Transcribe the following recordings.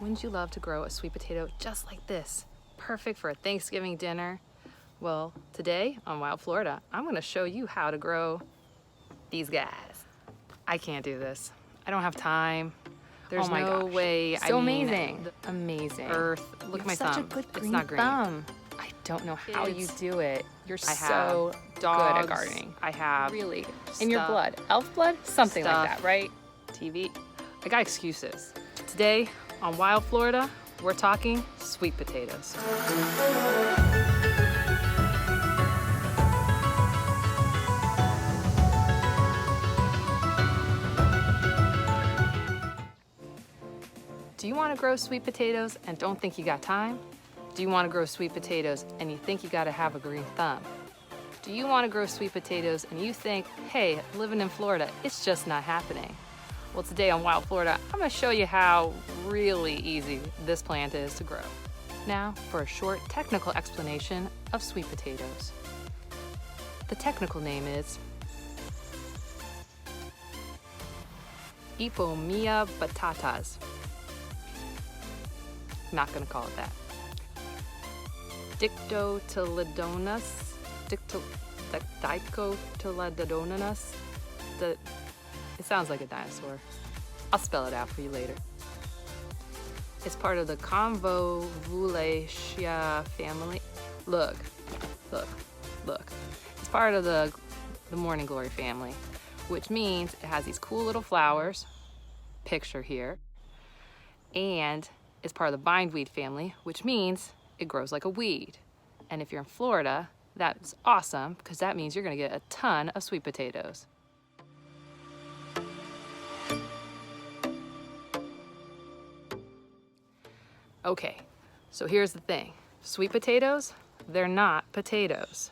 Wouldn't you love to grow a sweet potato just like this? Perfect for a Thanksgiving dinner. Well, today on Wild Florida, I'm gonna show you how to grow these guys. I can't do this. I don't have time. There's no way. So amazing. Amazing. Earth, look at my thumb. Such a good it's green not green. thumb. I don't know how you do it. You're I so have dogs, good at gardening. I have Really. In your blood. Elf blood? Something like that, right? TV. I got excuses. Today on Wild Florida, we're talking sweet potatoes. Do you want to grow sweet potatoes and don't think you got time? Do you want to grow sweet potatoes and you think you got to have a green thumb? Do you want to grow sweet potatoes and you think, hey, living in Florida, it's just not happening? Well, today on Wild Florida, I'm going to show you how really easy this plant is to grow. Now for a short technical explanation of sweet potatoes. The technical name is Ipomea batatas. Not going to call it that. Dicotyledonous. It sounds like a dinosaur. I'll spell it out for you later. It's part of the Convolvulaceae family. Look. It's part of the morning glory family, which means it has these cool little flowers, picture here, and it's part of the bindweed family, which means it grows like a weed. And if you're in Florida, that's awesome because that means you're gonna get a ton of sweet potatoes. Okay, so here's the thing. Sweet potatoes, they're not potatoes.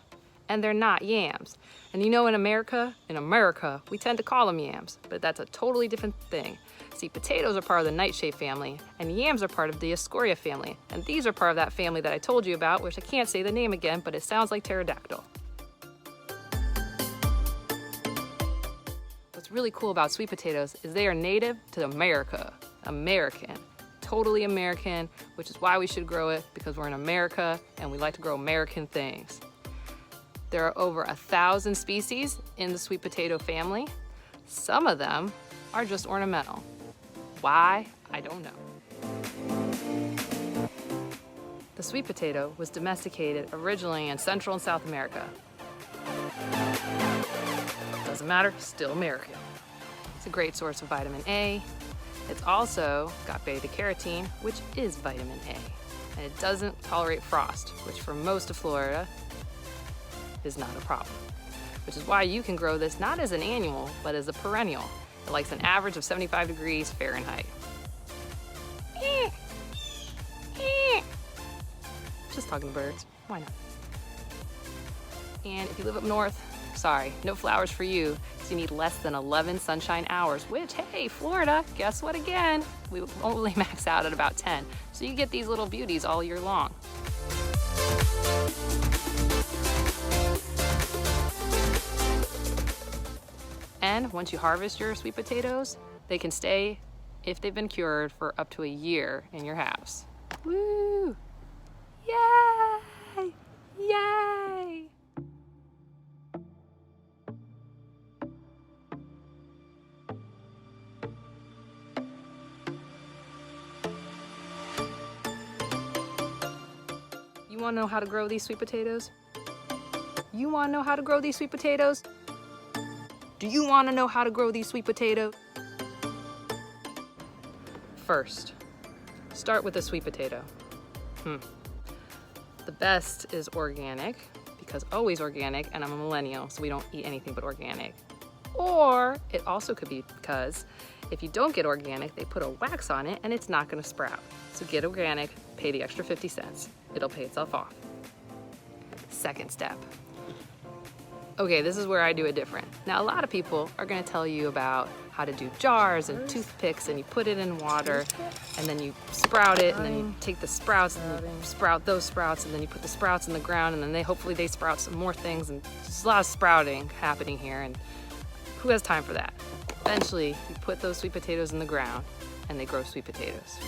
And they're not yams. And you know in America, we tend to call them yams, but that's a totally different thing. See, potatoes are part of the nightshade family, and yams are part of the Ascoria family. And these are part of that family that I told you about, which I can't say the name again, but it sounds like pterodactyl. What's really cool about sweet potatoes is they are native to America, American. Totally American, which is why we should grow it, because we're in America and we like to grow American things. There are over 1,000 species in the sweet potato family. Some of them are just ornamental. Why? I don't know. The sweet potato was domesticated originally in Central and South America. Doesn't matter, still American. It's a great source of vitamin A. It's also got beta-carotene, which is vitamin A. And it doesn't tolerate frost, which for most of Florida is not a problem. Which is why you can grow this not as an annual, but as a perennial. It likes an average of 75 degrees Fahrenheit. Just talking to birds, why not? And if you live up north, sorry, no flowers for you, because you need less than 11 sunshine hours, which, hey, Florida, guess what again? We only max out at about 10. So you get these little beauties all year long. And once you harvest your sweet potatoes, they can stay, if they've been cured, for up to a year in your house. Woo! Yay! Yay! You wanna know how to grow these sweet potatoes? You wanna know how to grow these sweet potatoes? Do you want to know how to grow these sweet potatoes? First, start with a sweet potato. The best is organic, because always organic, and I'm a millennial, so we don't eat anything but organic. Or it also could be because if you don't get organic, they put a wax on it and it's not going to sprout. So get organic, pay the extra 50 cents. It'll pay itself off. Second step. Okay, this is where I do it different. Now, a lot of people are gonna tell you about how to do jars and toothpicks, and you put it in water, and then you sprout it, and then you take the sprouts, and you sprout those sprouts, and then you put the sprouts in the ground, and then hopefully they sprout some more things, and there's a lot of sprouting happening here, and who has time for that? Eventually, you put those sweet potatoes in the ground, and they grow sweet potatoes.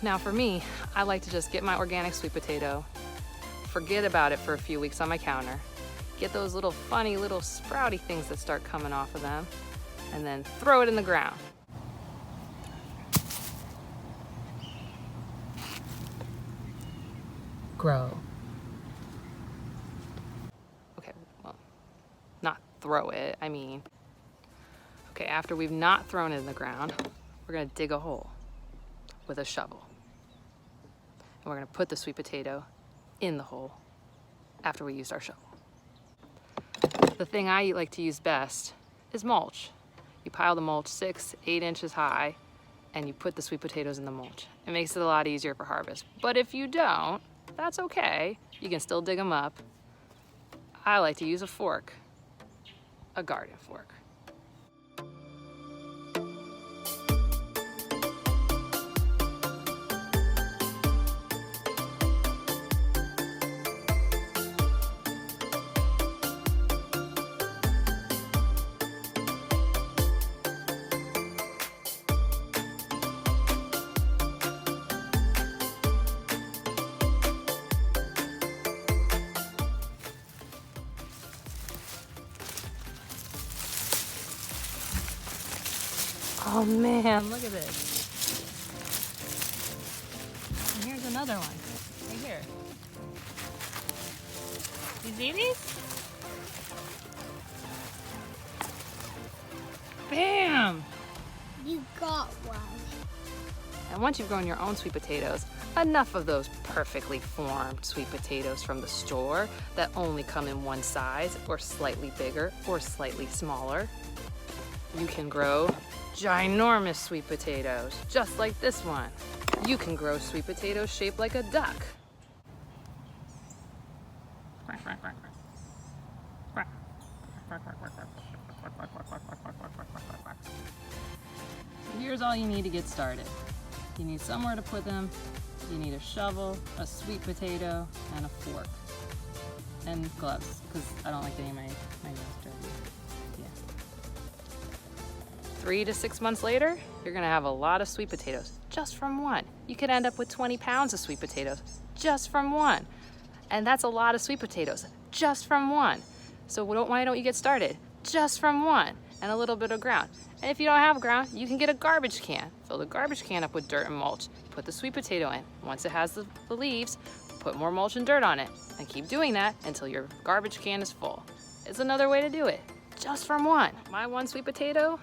Now for me, I like to just get my organic sweet potato, forget about it for a few weeks on my counter, get those little funny little sprouty things that start coming off of them, and then throw it in the ground. Grow. Okay, well, not throw it, I mean. Okay, after we've not thrown it in the ground, we're gonna dig a hole with a shovel. And we're gonna put the sweet potato in the hole after we used our shovel. The thing I like to use best is mulch. You pile the mulch 6, 8 inches high, and you put the sweet potatoes in the mulch. It makes it a lot easier for harvest. But if you don't, that's okay. You can still dig them up. I like to use a fork, a garden fork. Oh man, look at this. And here's another one, right here. You see these? Bam! You got one. And once you've grown your own sweet potatoes, enough of those perfectly formed sweet potatoes from the store that only come in one size or slightly bigger or slightly smaller. You can grow ginormous sweet potatoes, just like this one. You can grow sweet potatoes shaped like a duck. Here's all you need to get started. You need somewhere to put them. You need a shovel, a sweet potato, and a fork. And gloves, because I don't like getting my nails dirty. Yeah. 3 to 6 months later, you're gonna have a lot of sweet potatoes just from one. You could end up with 20 pounds of sweet potatoes just from one. And that's a lot of sweet potatoes just from one. So why don't you get started? Just from one and a little bit of ground. And if you don't have ground, you can get a garbage can. Fill the garbage can up with dirt and mulch. Put the sweet potato in. Once it has the leaves, put more mulch and dirt on it. And keep doing that until your garbage can is full. It's another way to do it, just from one. My one sweet potato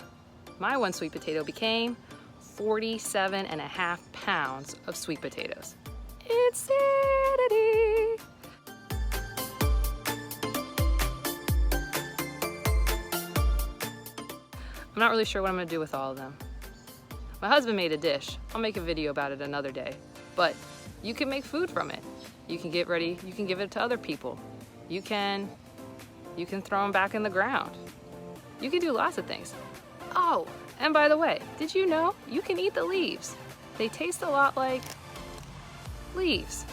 became 47.5 pounds of sweet potatoes. Insanity! I'm not really sure what I'm gonna do with all of them. My husband made a dish. I'll make a video about it another day. But you can make food from it. You can get ready, you can give it to other people. You can throw them back in the ground. You can do lots of things. Oh, and by the way, did you know you can eat the leaves? They taste a lot like leaves.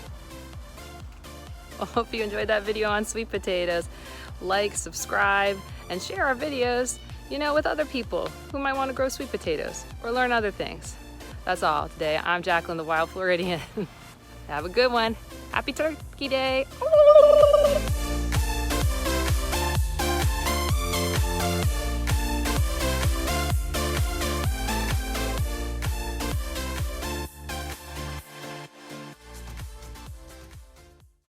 Well, hope you enjoyed that video on sweet potatoes. Like, subscribe, and share our videos, with other people who might want to grow sweet potatoes or learn other things. That's all today. I'm Jacqueline, the Wild Floridian. Have a good one. Happy Turkey Day.